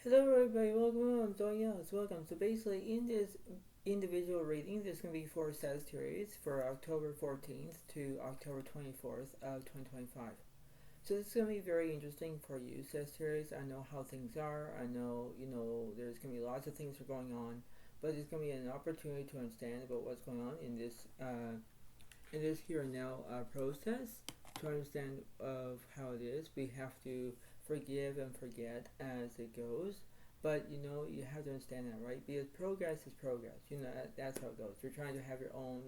Hello everybody, welcome. I'm joining us. Welcome. So basically, in this individual reading, this is going to be for Sagittarius for October 14th to October 24th of 2025. So this is going to be very interesting for you, Sagittarius. I know how things are. I know, there's going to be lots of things that are going on, but it's going to be an opportunity to understand about what's going on in this here and now process. To understand of how it is, we have to forgive and forget as it goes. But you have to understand that, right? Because progress is progress. That's how it goes. You're trying to have your own,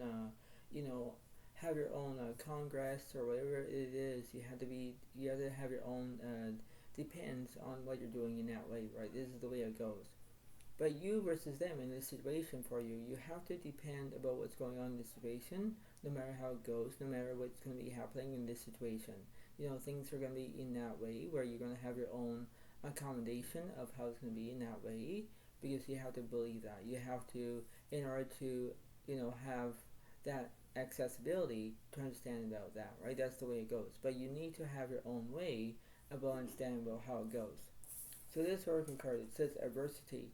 congress or whatever it is. You have to have your own. Depends on what you're doing in that way, right? This is the way it goes. But you versus them in this situation for you, you have to depend about what's going on in this situation, no matter how it goes, no matter what's going to be happening in this situation. Things are going to be in that way where you're going to have your own accommodation of how it's going to be in that way, because you have to believe that. You have to, in order to, have that accessibility to understand about that, right? That's the way it goes. But you need to have your own way about understanding about how it goes. So this oracle card, it says adversity.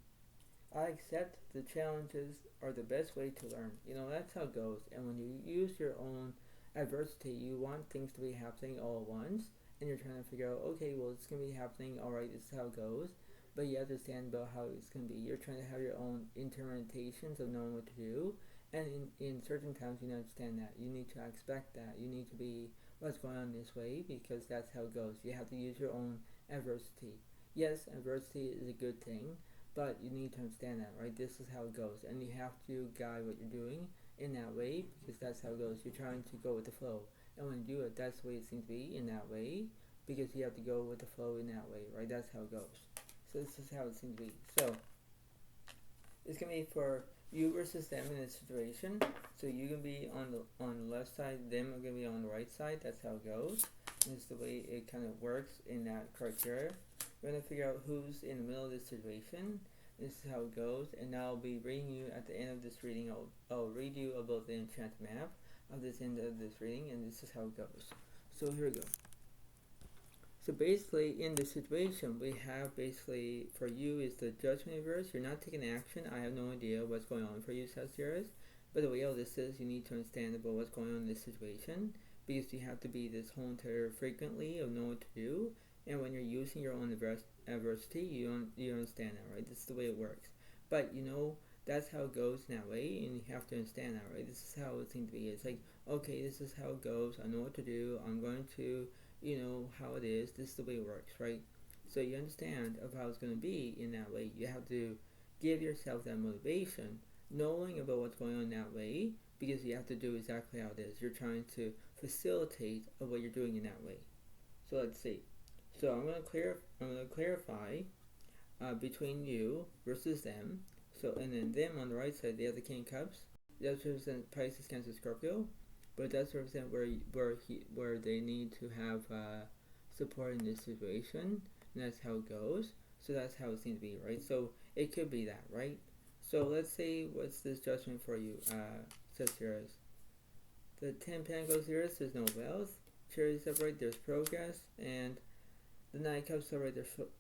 I accept the challenges are the best way to learn. That's how it goes. And when you use your own adversity, you want things to be happening all at once, and you're trying to figure out, okay, well, it's going to be happening, alright, this is how it goes. But you understand about how it's going to be. You're trying to have your own interpretations of knowing what to do. And in certain times, you understand that. You need to expect that. You need to be what's going on this way, because that's how it goes. You have to use your own adversity. Yes, adversity is a good thing, but you need to understand that, right? This is how it goes, and you have to guide what you're doing in that way, because that's how it goes. You're trying to go with the flow, and when you do it, that's the way it seems to be in that way, because you have to go with the flow in that way, right? That's how it goes. So this is how it seems to be. So it's gonna be for you versus them in this situation. So you're gonna be on the left side, them are gonna be on the right side. That's how it goes. And it's the way it kind of works in that criteria. We're going to figure out who's in the middle of this situation. This is how it goes. And now I'll be reading you at the end of this reading. I'll read you about the Enchanted Mapp of this end of this reading, and this is how it goes. So here we go. So basically, in this situation, we have basically for you is the Judgment reverse. You're not taking action. I have no idea what's going on for you, Sagittarius. But the way all this is, you need to understand about what's going on in this situation, because you have to be this whole entire frequently of knowing what to do. And when you're using your own adversity, you understand that, right? This is the way it works. But that's how it goes in that way, and you have to understand that, right? This is how it seems to be. It's like, okay, this is how it goes. I know what to do. I'm going to, how it is. This is the way it works, right? So you understand of how it's going to be in that way. You have to give yourself that motivation, knowing about what's going on that way, because you have to do exactly how it is. You're trying to facilitate of what you're doing in that way. So let's see. So I'm going to clarify between you versus them. So and then them on the right side, they have the King of Cups. That represents Pisces, Cancer, Scorpio, but it does represent where they need to have support in this situation, and that's how it goes. So that's how it seems to be, right? So it could be that, right? So let's say what's this judgment for you, Sagittarius. The 10 Pentacles here says no wealth. Cherries upright, there's progress, and the 9 Cups upright,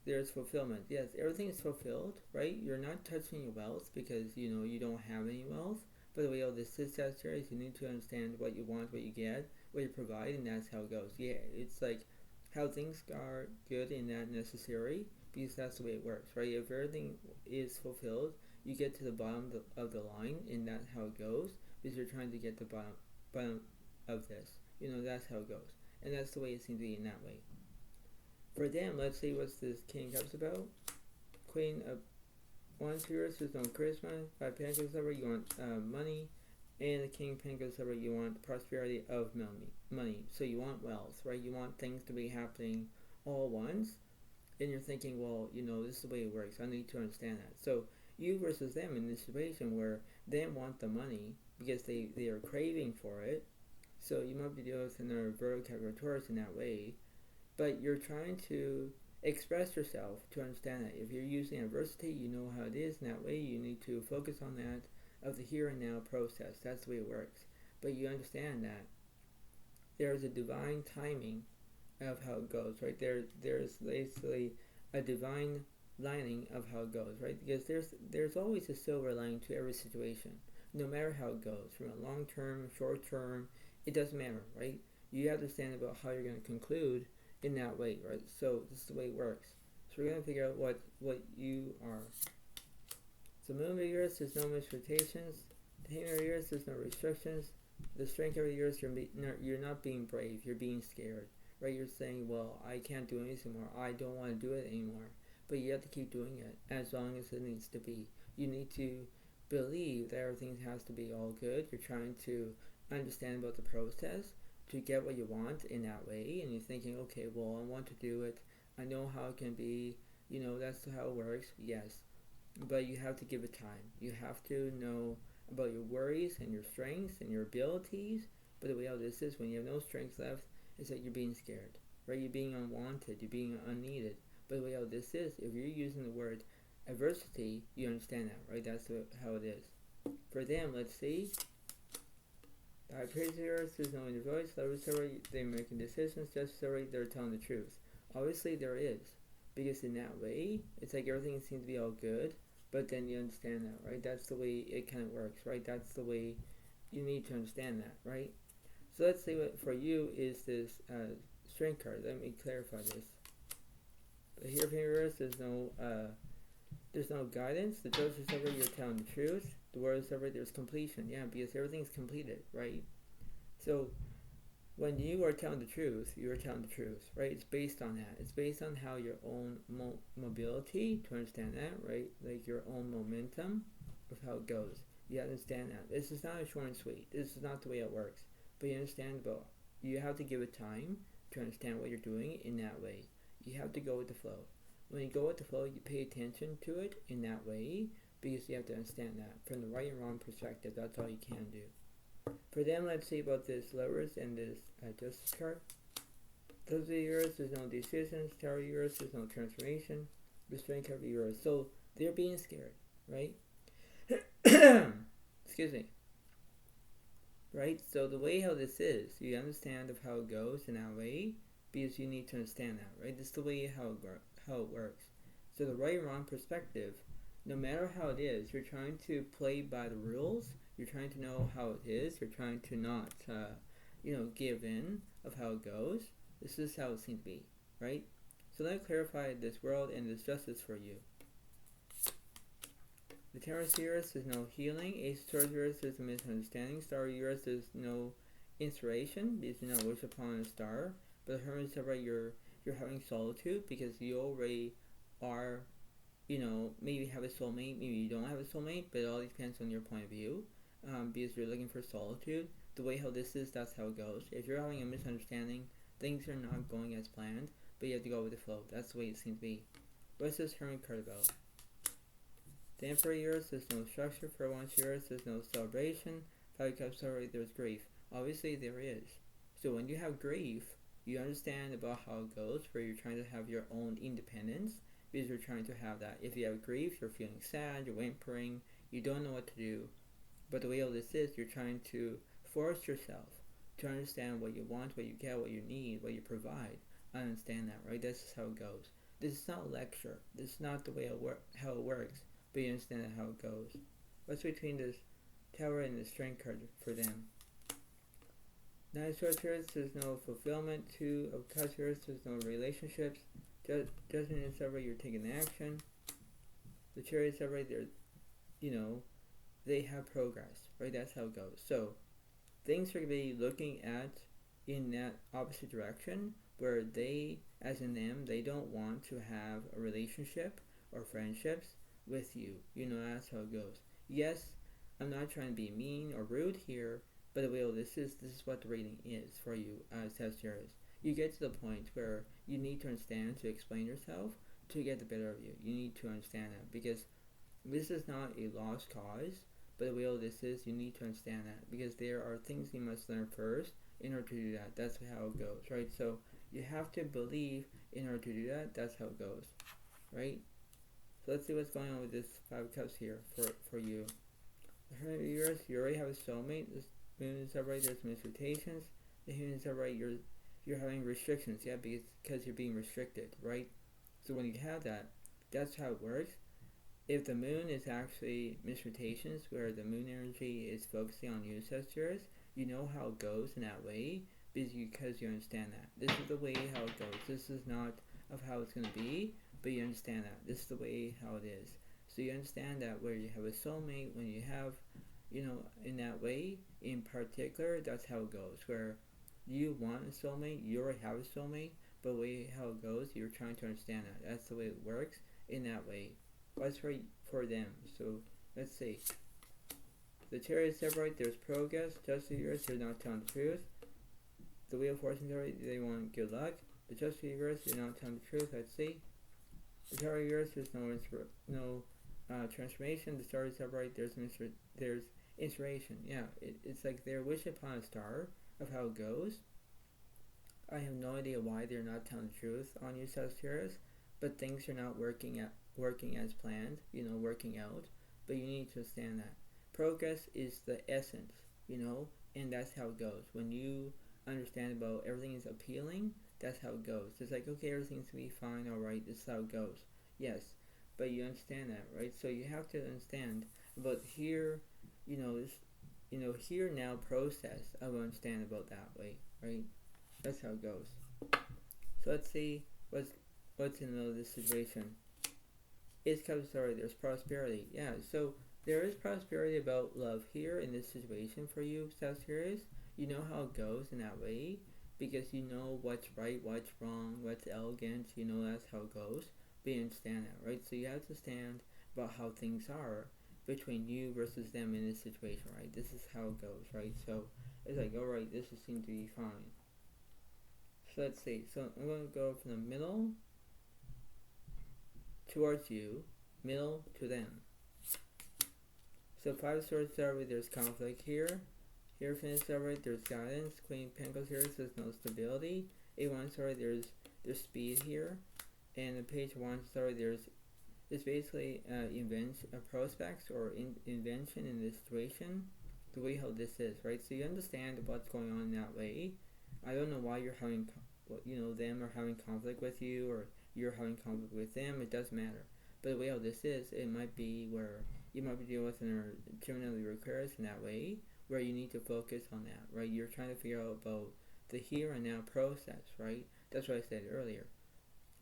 there's fulfillment. Yes, everything is fulfilled, right? You're not touching your wealth because you don't have any wealth. But the way all this is, Sagittarius, you need to understand what you want, what you get, what you provide, and that's how it goes. Yeah, it's like how things are good and not necessary, because that's the way it works, right? If everything is fulfilled, you get to the bottom of the line, and that's how it goes, because you're trying to get the bottom of this. That's how it goes. And that's the way it seems to be in that way. For them, let's see what's this King of Cups about. Queen of Wands here says no charisma. 5 Pentacles over, you want money. And the King of Pentacles over, you want prosperity of money. So you want wealth, right? You want things to be happening all at once. And you're thinking, well, this is the way it works. I need to understand that. So you versus them in this situation where they want the money because they are craving for it. So you might be dealing with another Virgo, Capricorn, Taurus in that way. But you're trying to express yourself to understand that. If you're using adversity, you know how it is in that way. You need to focus on that of the here and now process. That's the way it works. But you understand that there's a divine timing of how it goes, right? There's basically a divine lining of how it goes, right? Because there's always a silver lining to every situation, no matter how it goes, from a long term, short term, it doesn't matter, right? You have to understand about how you're going to conclude in that way, right? So this is the way it works. So we're going to figure out what you are. So moon of yours, there's no misrotations. The hangman of yours, there's no restrictions. The strength of yours, you're not being brave, you're being scared, right? You're saying, well, I can't do anything more, I don't want to do it anymore. But you have to keep doing it as long as it needs to be. You need to believe that everything has to be all good. You're trying to understand about the process to get what you want in that way, and you're thinking, okay, well, I want to do it, I know how it can be, that's how it works, yes, but you have to give it time. You have to know about your worries and your strengths and your abilities. But the way how this is, when you have no strength left, is that you're being scared, right? You're being unwanted, you're being unneeded. But the way how this is, if you're using the word adversity, you understand that, right? That's how it is. For them, let's see. The high praise yours, there's no inner voice, they're making decisions, just sorry, they're telling the truth. Obviously there is, because in that way, it's like everything seems to be all good, but then you understand that, right? That's the way it kind of works, right? That's the way you need to understand that, right? So let's say what for you is this strength card. Let me clarify this. But here for yours, there's no guidance. The judge is over, you're telling the truth. The word is over, there's completion. Yeah, because everything's completed, right? So when you are telling the truth, you are telling the truth, right? It's based on that. It's based on how your own mobility, to understand that, right? Like your own momentum of how it goes. You understand that. This is not a short and sweet. This is not the way it works. But you understand about, you have to give it time to understand what you're doing in that way. You have to go with the flow. When you go with the flow, you pay attention to it in that way, because you have to understand that. From the right and wrong perspective, that's all you can do. For them, let's see about this lovers and this justice card. Those are yours, there's no decisions. Tower yours, there's no transformation. The strength of yours. So they're being scared, right? Excuse me. Right? So the way how this is, you understand of how it goes in that way, because you need to understand that, right? This is the way how it works. So the right and wrong perspective, no matter how it is, you're trying to play by the rules. You're trying to know how it is. You're trying to not, give in of how it goes. This is how it seems to be, right? So let me clarify this world and this justice for you. The Taurus Uranus is no healing. Ace Taurus Uranus is a misunderstanding. Star Uranus is no inspiration, because you not wish upon a star. But the Hermit is right, you're having solitude, because you already are, maybe have a soulmate, maybe you don't have a soulmate, but it all depends on your point of view. Because you're looking for solitude. The way how this is, that's how it goes. If you're having a misunderstanding, things are not going as planned, but you have to go with the flow. That's the way it seems to be. What's this Hermit card about? The Emperor yours, there's no structure. For once yours, there's no celebration. 5 Cups, sorry, there's grief. Obviously there is. So when you have grief, you understand about how it goes, where you're trying to have your own independence, because you're trying to have that. If you have grief, you're feeling sad, you're whimpering, you don't know what to do. But the way all this is, you're trying to force yourself to understand what you want, what you get, what you need, what you provide. I understand that, right? This is how it goes. This is not a lecture. This is not the way how it works, but you understand how it goes. What's between this Tower and the Strength card for them? 9 of Swords, there's no fulfillment. 2 of Cups, there's no relationships. Judgment is over, you're taking action. The Chariot is over, they have progress, right? That's how it goes. So things are going to be looking at in that opposite direction, where they, as in them, they don't want to have a relationship or friendships with you. That's how it goes. Yes, I'm not trying to be mean or rude here, but the way this is what the reading is for you as Sagittarius. You get to the point where you need to understand to explain yourself to get the better of you. You need to understand that, because this is not a lost cause, but the way this is, you need to understand that, because there are things you must learn first in order to do that. That's how it goes, right? So you have to believe in order to do that. That's how it goes, right? So let's see what's going on with this 5 of Cups here for you. The Hermit of yours, you already have a soulmate. This Moon is upright, there's misrotations. The Moon is upright, you're having restrictions, yeah, because you're being restricted, right? So when you have that, That's how it works. If the moon is actually misrotations, where the moon energy is focusing on you, Sagittarius, you know how it goes in that way because you understand that. This is the way how it goes. This is not of how it's going to be, but you understand that. This is the way how it is. So you understand that where you have a soulmate, when you have, in that way, in particular, that's how it goes. Where you want a soulmate, you already have a soulmate, but the way how it goes, you're trying to understand that. That's the way it works in that way. What's right for them? So let's see. The Chariot separate, there's progress. Justice, they're not telling the truth. The Wheel of Fortune, they want good luck. The Justice Universe, they're not telling the truth. Let's see. The Taurus, there's no transformation. The Stars separate, there's inspiration. Yeah, it's like their wish upon a star of how it goes. I have no idea why they're not telling the truth on you, Sagittarius, but things are not working as planned, working out, but you need to understand that. Progress is the essence, and that's how it goes. When you understand about everything is appealing, that's how it goes. It's like, okay, everything's gonna be fine, alright, this is how it goes. Yes, but you understand that, right? So you have to understand about here, here now process of understand about that way, right? That's how it goes. So let's see what's in the middle of this situation. It's sorry, there's prosperity. Yeah, so there is prosperity about love here in this situation for you, Sagittarius. You know how it goes in that way because you know what's right, what's wrong, what's elegant. That's how it goes. But you understand that, right? So you have to stand about how things are between you versus them in this situation, right? This is how it goes, right? So it's like, all right, this seems to be fine. So let's see. So I'm going to go from the middle towards you, middle to them. So Five of Swords over, there's conflict here. Here finish over, there's guidance. Queen of Pentacles here says no stability. A1 sorry, there's speed here. And the Page of Wands sorry, it's basically prospects or invention in this situation. The way how this is, right? So you understand what's going on in that way. I don't know why you're having, them are having conflict with you or you're having conflict with them. It doesn't matter. But the way how this is, it might be where you might be dealing with an Gemini Aquarius in that way, where you need to focus on that, right? You're trying to figure out about the here and now process, right? That's what I said earlier.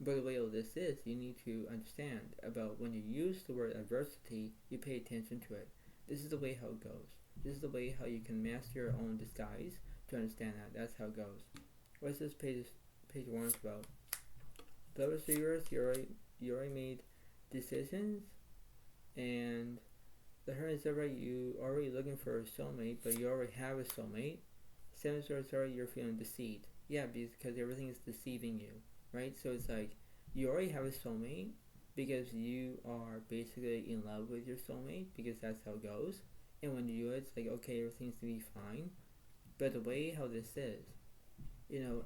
But the way how this is, you need to understand about when you use the word adversity, you pay attention to it. This is the way how it goes. This is the way how you can master your own disguise to understand that. That's how it goes. What's this page 1 about? Those viewers, you already made decisions, and the Hermit is already, you already looking for a soulmate, but you already have a soulmate. Seven Swords, you're feeling deceived. Yeah, because everything is deceiving you, right? So it's like you already have a soulmate because you are basically in love with your soulmate because that's how it goes. And when you do it, it's like, okay, everything's to be fine. But the way how this is,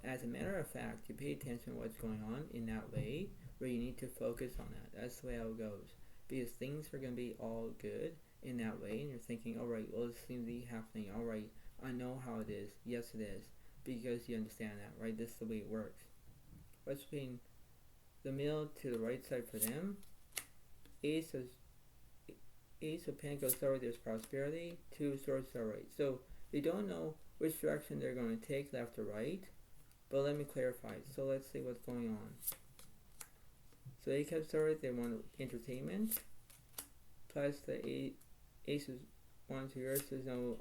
as a matter of fact, you pay attention to what's going on in that way where you need to focus on that. That's the way how it goes. Because things are going to be all good in that way. And you're thinking, all right, well, this seems to be happening. All right, I know how it is. Yes, it is. Because you understand that, right? This is the way it works. What's between the middle to the right side for them? Ace of Pentacles, sorry, there's prosperity. Two of Swords, sorry. So they don't know which direction they're going to take, left or right. But let me clarify. So let's see what's going on. So they kept sorry, they want entertainment. Plus the Ace of Wands here, there's no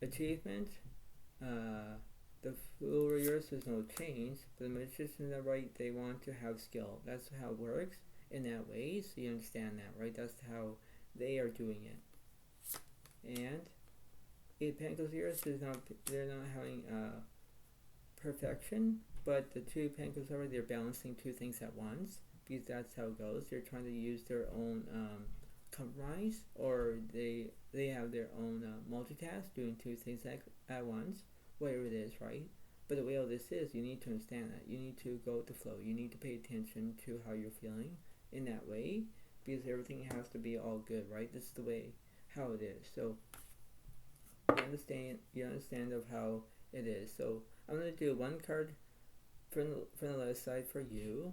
achievement. The Fool reverse, there's no change. But the Magician, right, they want to have skill. That's how it works in that way. So you understand that, right? That's how they are doing it. And Eight Pentacles here, so they're not having perfection, but the Two Pentacles over, they're balancing two things at once because that's how it goes. They're trying to use their own compromise, or they have their own multitask, doing two things at once, whatever it is, right? But the way all this is, you need to understand that. You need to go with the flow. You need to pay attention to how you're feeling in that way because everything has to be all good, right? This is the way how it is. So you understand of how it is. So I'm going to do one card from the left side for you,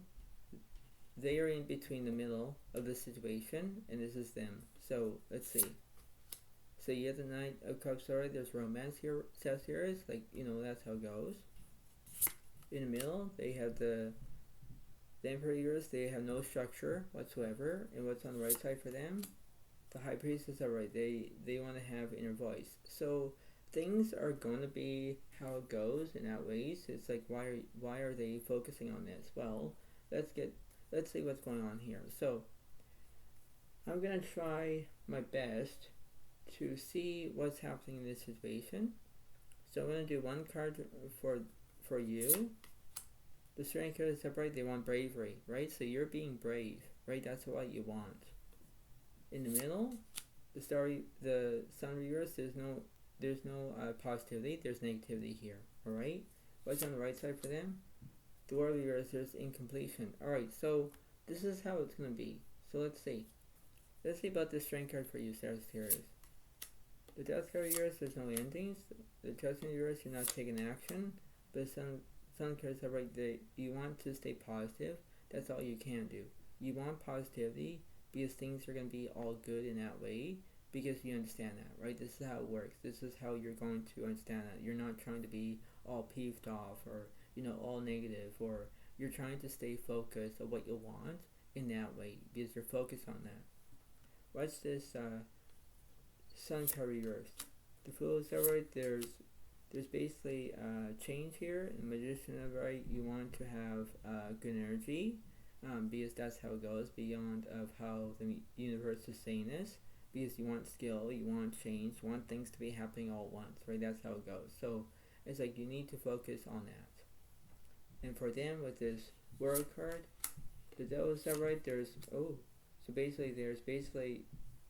they are in between the middle of the situation, and this is them. So let's see. So you have the Knight of Cups. Alright, there's romance here, Sagittarius. Like, you know, that's how it goes. In the middle, they have the Emperors. They have no structure whatsoever. And what's on the right side for them? The High Priestess. Alright, they want to have inner voice. So things are going to be how it goes in that way. So it's like, why are they focusing on this? Well, let's see what's going on here. So I'm gonna try my best to see what's happening in this situation. So I'm gonna do one card for you. The Strength card is upright. They want bravery, right? So you're being brave, right? That's what you want. In the middle, the Sun reverse. There's no positivity. There's negativity here. All right. What's on the right side for them? The World reverse. There's incompletion. All right. So this is how it's gonna be. So let's see. Let's see about the Strength card for you, Sagittarius. The Death card reverse. There's no endings. The Judgment reverse. You're not taking action. But Sun cards are right. You want to stay positive. That's all you can do. You want positivity because things are going to be all good in that way because you understand that, right? This is how it works. This is how you're going to understand that. You're not trying to be all peeved off or, you know, all negative, or you're trying to stay focused on what you want in that way because you're focused on that. What's this Sun card reverse? The Fool is right. There's basically change here. In Magician right, you want to have good energy because that's how it goes, beyond of how the universe is saying this, because you want skill, you want change, you want things to be happening all at once, right? That's how it goes. So it's like you need to focus on that. And for them, with this World card, the Devil is right. So basically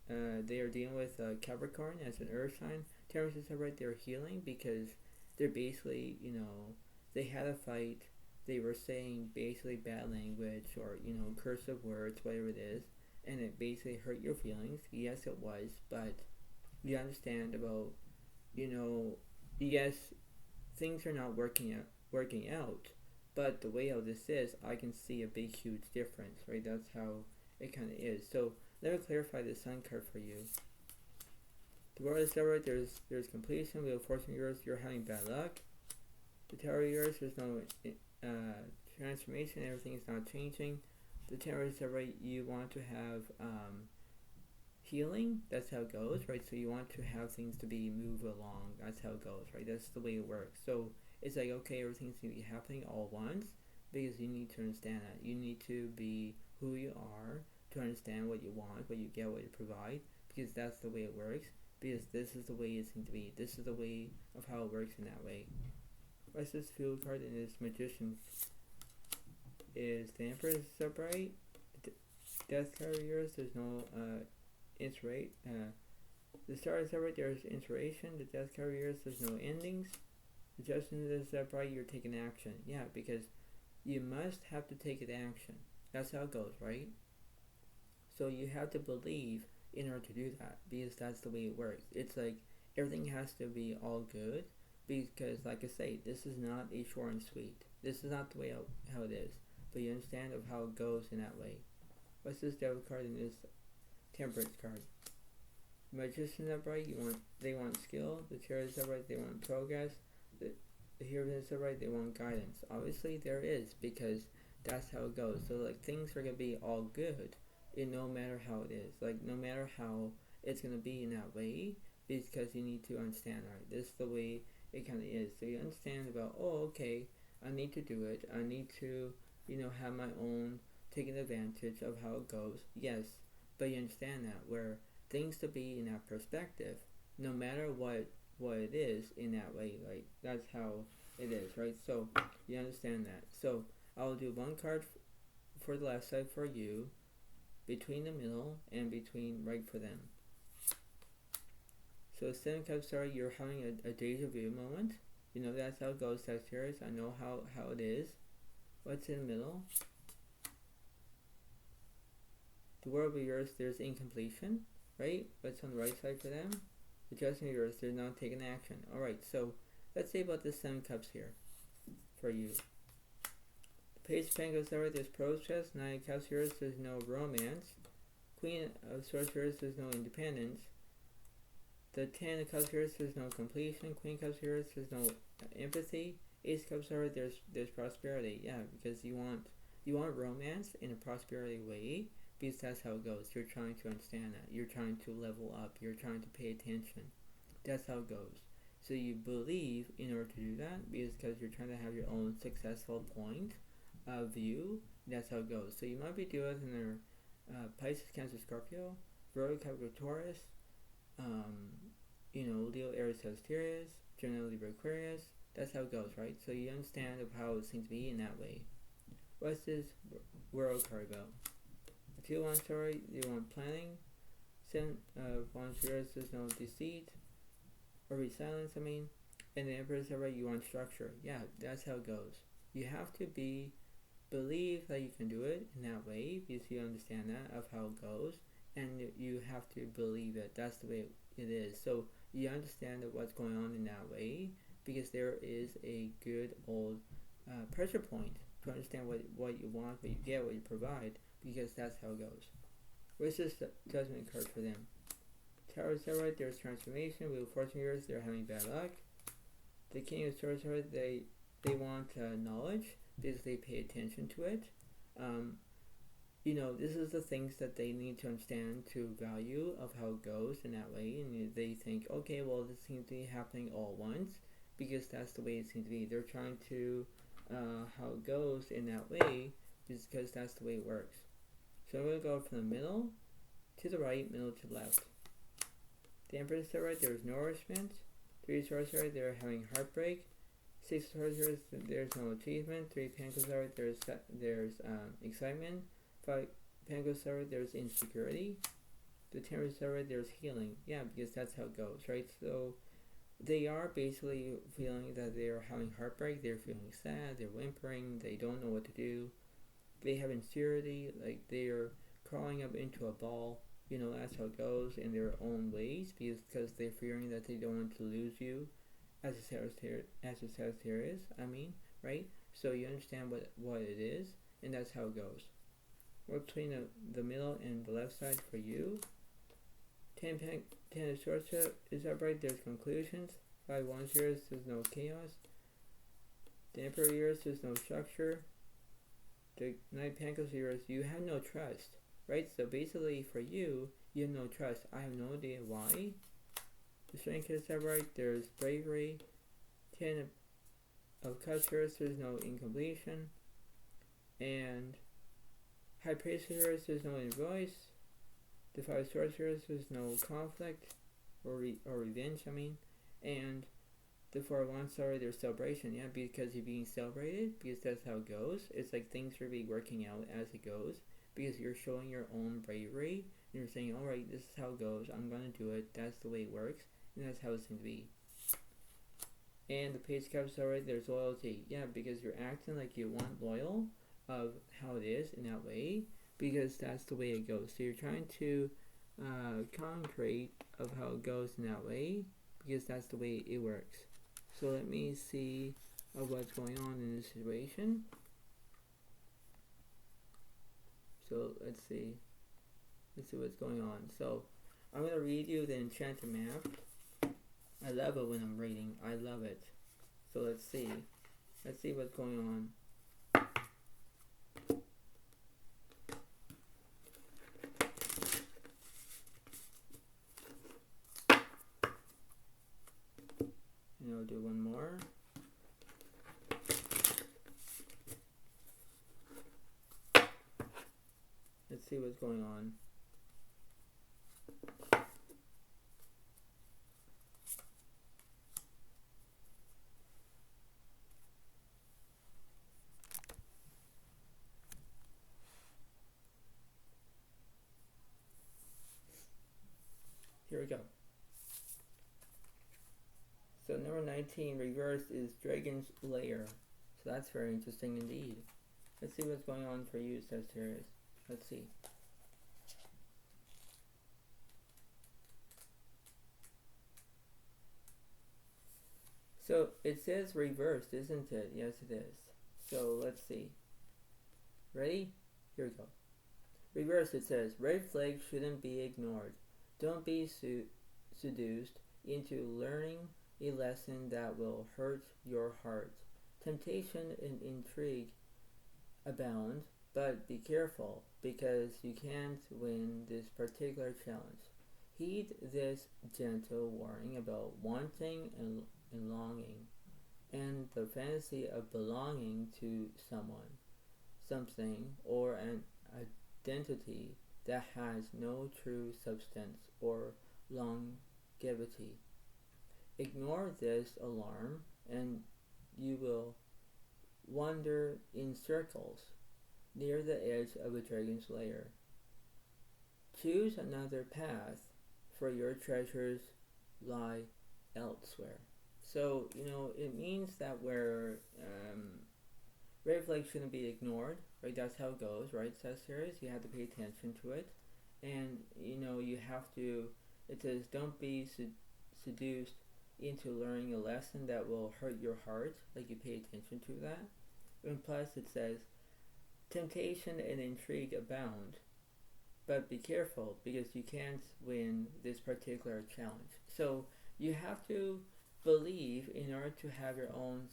they are dealing with Capricorn as an earth sign. Taurus is right. They're healing because they're basically, you know, they had a fight. They were saying basically bad language or, you know, cursive words, whatever it is, and it basically hurt your feelings. Yes, it was, but you understand about, you know, yes, things are not working out, but the way how this is, I can see a big, huge difference, right? That's how it kind of is. So let me clarify the Sun card for you. The World is right. There's completion. Wheel of Fortune yours. You're having bad luck. The Tower yours. There's no transformation. Everything is not changing. The Tower is right. You want to have healing. That's how it goes, right? So you want to have things to be move along. That's how it goes, right? That's the way it works. So it's like, okay, everything's going to be happening all at once because you need to understand that. You need to be who you are to understand what you want, what you get, what you provide, because that's the way it works. Because this is the way it's going to be. This is the way of how it works in that way. What's this field card in this Magician? Is the Emperor upright? Death card yours. There's no inspiration. The Star is upright. There's inspiration. The Death card yours. There's no endings. The Judgment is upright. You're taking action. Yeah, because you must have to take an action. That's how it goes, right? So you have to believe in order to do that, because that's the way it works. It's like everything has to be all good, because like I say, this is not a short and sweet. This is not the way how it is, but you understand of how it goes in that way. What's this Devil card and this Temperance card? Magician upright. They want skill. The Chariot is upright. They want progress. The Hero is upright. They want guidance. Obviously there is, because that's how it goes. So like things are gonna be all good. No matter how it is, like no matter how it's gonna be in that way, because you need to understand, right? This is the way it kind of is. So you understand about, oh, okay, I need to do it. I need to, you know, have my own taking advantage of how it goes. Yes, but you understand that where things to be in that perspective, no matter what it is in that way, like that's how it is, right? So you understand that. So I'll do one card for the left side for you, between the middle and between right for them. So 7 cups, sorry, you're having a deja vu moment. You know that's how it goes, Sagittarius. I know how it is. What's in the middle? The World of yours, there's incompletion, right? What's on the right side for them? The Judgment of yours, they're not taking action. Alright, so let's say about the 7 cups here for you. The Page of Pentacles, there's process. Nine of Cups, there's no romance. Queen of Swords, there's no independence. The Ten of Cups, there's no completion. Queen of Cups, there's no empathy. Ace of Cups, there's prosperity. Yeah, because you want romance in a prosperity way, because that's how it goes. You're trying to understand that. You're trying to level up. You're trying to pay attention. That's how it goes. So you believe in order to do that, because you're trying to have your own successful point of view. That's how it goes. So you might be dealing with in Pisces, Cancer, Scorpio, Virgo, Capricorn, Taurus, Leo, Aries, Sagittarius, Gemini, Libra, Aquarius. That's how it goes, right? So you understand of how it seems to be in that way. What's this world card about? If you want story, you want planning. Seven of Wands, there's no deceit or resilience, And the Emperor's right, you want structure. Yeah, that's how it goes. You have to believe that you can do it in that way, because you understand that of how it goes, and you have to believe it. That's the way it is. So you understand that what's going on in that way, because there is a good old pressure point to understand what you want, what you get, what you provide, because that's how it goes. What's this judgment card for them? Taurus, right, there's transformation. Wheel of Fortune, they're having bad luck. The King of Swords, they want knowledge, because they pay attention to it. This is the things that they need to understand to value of how it goes in that way, and they think, okay, well, this seems to be happening all at once, because that's the way it seems to be. They're trying to how it goes in that way, because that's the way it works. So I'm going to go from the middle to the right, middle to the left. The Emperor's right, there's nourishment. Three of Swords, they're having heartbreak. Six of Swords, there's no achievement. Three of Pentacles, there's excitement. Five Pentacles, there's insecurity. The Ten of Swords, there's healing. Yeah, because that's how it goes, right? So they are basically feeling that they are having heartbreak. They're feeling sad. They're whimpering. They don't know what to do. They have insecurity. Like, they're crawling up into a ball. That's how it goes in their own ways, because they're fearing that they don't want to lose you as a Sagittarius, right? So you understand what it is, and that's how it goes. What's between the middle and the left side for you? Ten of Swords, is that right? There's conclusions. 5 Wands, there's no chaos. The Emperor, there's no structure. The Knight of Pentacles, you have no trust. Right, so basically for you, you have no trust. I have no idea why. The Strength is that right. There's bravery. 10 of Cups, there's no incompletion. And High Priestess, there's no inner voice. The 5 of Swords, there's no conflict or revenge. And the 4 of Wands, there's celebration. Yeah, because you're being celebrated, because that's how it goes. It's like things are be working out as it goes, because you're showing your own bravery, and you're saying, alright, this is how it goes, I'm going to do it, that's the way it works, and that's how it's going to be. And the Page of Cups, there's loyalty. Yeah, because you're acting like you want loyal of how it is in that way, because that's the way it goes. So you're trying to concrete of how it goes in that way, because that's the way it works. So let me see what's going on in this situation. So let's see what's going on. So I'm going to read you the Enchanted Mapp. I love it when I'm reading. I love it. So let's see what's going on. And I'll do one more. Let's see what's going on. Here we go. So number 19 reversed is Dragon's Lair. So that's very interesting indeed. Let's see what's going on for you, Sagittarius. Let's see. So it says reversed, isn't it? Yes, it is. So let's see. Ready? Here we go. Reverse, it says, red flags shouldn't be ignored. Don't be seduced into learning a lesson that will hurt your heart. Temptation and intrigue abound, but be careful, because you can't win this particular challenge. Heed this gentle warning about wanting and longing, and the fantasy of belonging to someone, something, or an identity that has no true substance or longevity. Ignore this alarm, and you will wander in circles near the edge of a dragon's lair. Choose another path, for your treasures lie elsewhere. So, it means that where red flags shouldn't be ignored, right? That's how it goes, right, Sagittarius? You have to pay attention to it. And, you have to, it says, don't be seduced into learning a lesson that will hurt your heart. Like, you pay attention to that. And plus, it says, temptation and intrigue abound, but be careful, because you can't win this particular challenge. So you have to believe in order to have your own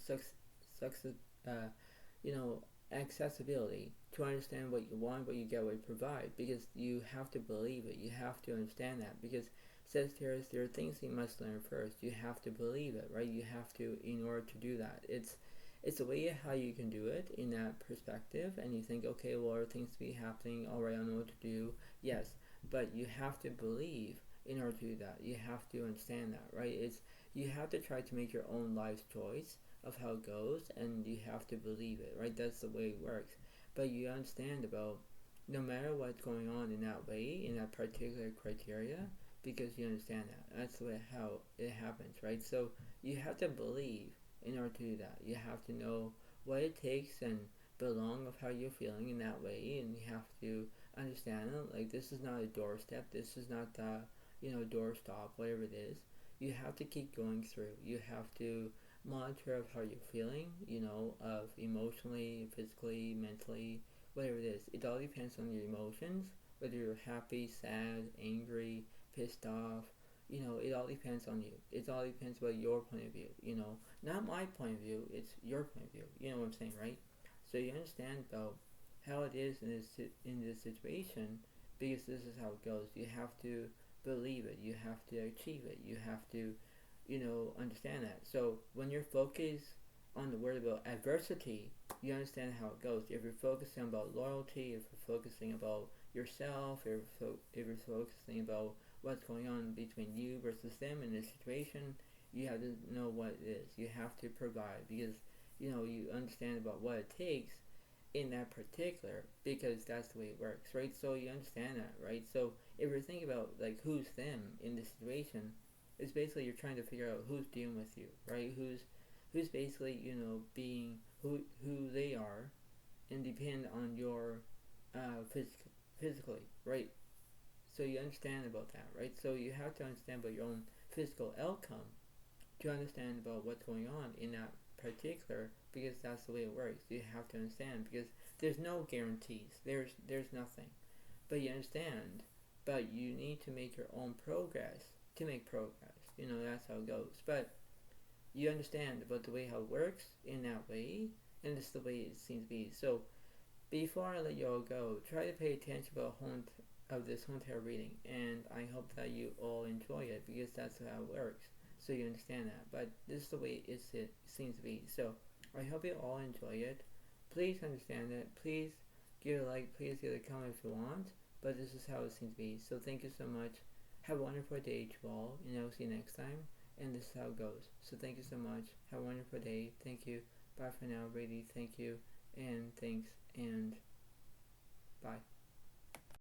accessibility, to understand what you want, what you get, what you provide, because you have to believe it. You have to understand that, because Sagittarius, there are things you must learn first. You have to believe it, right? You have to, in order to do that. It's a way how you can do it in that perspective, and you think, okay, well, are things to be happening? All right, I know what to do. Yes, but you have to believe in order to do that. You have to understand that, right? You have to try to make your own life's choice of how it goes, and you have to believe it, right? That's the way it works. But you understand about no matter what's going on in that way, in that particular criteria, because you understand that. That's the way how it happens, right? So you have to believe in order to do that. You have to know what it takes and belong of how you're feeling in that way, and you have to understand it. Like, this is not a doorstep. This is not the doorstop, whatever it is. You have to keep going through. You have to monitor of how you're feeling, of emotionally, physically, mentally, whatever it is. It all depends on your emotions, whether you're happy, sad, angry, pissed off. It all depends on you. It all depends about your point of view. Not my point of view. It's your point of view. You know what I'm saying, right? So you understand about how it is in this situation, because this is how it goes. You have to believe it. You have to achieve it. You have to, understand that. So when you're focused on the word about adversity, you understand how it goes. If you're focusing about loyalty, if you're focusing about yourself, if you're focusing about what's going on between you versus them in this situation, you have to know what it is. You have to provide, because you understand about what it takes in that particular, because that's the way it works, right? So you understand that, right? So if you're thinking about like who's them in this situation, it's basically you're trying to figure out who's dealing with you, right? Who's basically being who they are, and depend on your physically, right? So you understand about that, right? So you have to understand about your own physical outcome to understand about what's going on in that particular, because that's the way it works. You have to understand, because there's no guarantees. There's nothing. But you understand, but you need to make your own progress to make progress. That's how it goes. But you understand about the way how it works in that way, and it's the way it seems to be. So before I let you all go, try to pay attention about this home tarot reading, and I hope that you all enjoy it, because that's how it works. So you understand that. But this is the way it seems to be. So I hope you all enjoy it. Please understand it. Please give a like. Please give a comment if you want. But this is how it seems to be. So thank you so much. Have a wonderful day to all, and I'll see you next time. And this is how it goes. So thank you so much. Have a wonderful day. Thank you. Bye for now, Brady. Thank you. And thanks. And bye.